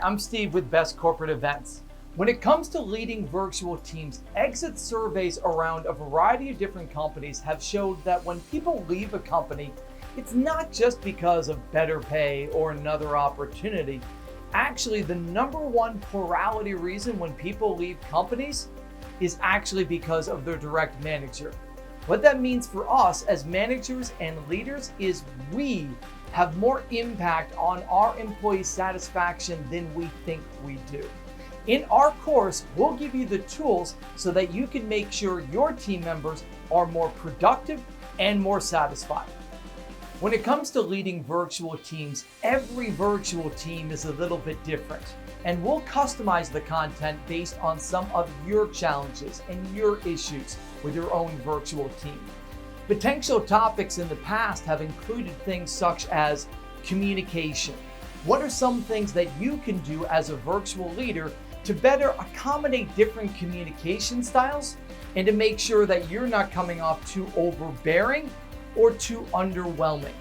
I'm Steve with Best Corporate Events. When it comes to leading virtual teams, exit surveys around a variety of different companies have showed that when people leave a company, it's not just because of better pay or another opportunity. Actually, the number one plurality reason when people leave companies is actually because of their direct manager. What that means for us as managers and leaders is we have more impact on our employee satisfaction than we think we do. In our course, we'll give you the tools so that you can make sure your team members are more productive and more satisfied. When it comes to leading virtual teams, every virtual team is a little bit different, and we'll customize the content based on some of your challenges and your issues with your own virtual team. Potential topics in the past have included things such as communication. What are some things that you can do as a virtual leader to better accommodate different communication styles and to make sure that you're not coming off too overbearing or too underwhelming?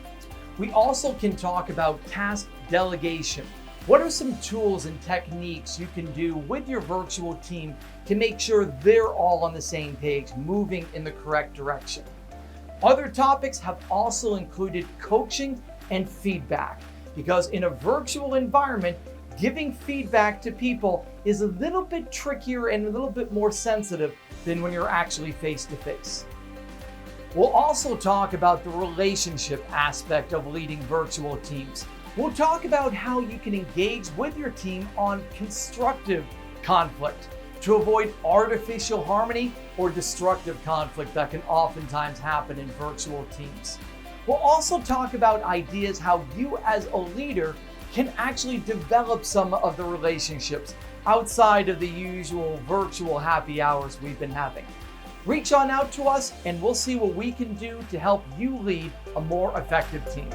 We also can talk about task delegation. What are some tools and techniques you can do with your virtual team to make sure they're all on the same page, moving in the correct direction? Other topics have also included coaching and feedback, because in a virtual environment, giving feedback to people is a little bit trickier and a little bit more sensitive than when you're actually face to face. We'll also talk about the relationship aspect of leading virtual teams. We'll talk about how you can engage with your team on constructive conflict to avoid artificial harmony or destructive conflict that can oftentimes happen in virtual teams. We'll also talk about ideas how you as a leader can actually develop some of the relationships outside of the usual virtual happy hours we've been having. Reach on out to us and we'll see what we can do to help you lead a more effective team.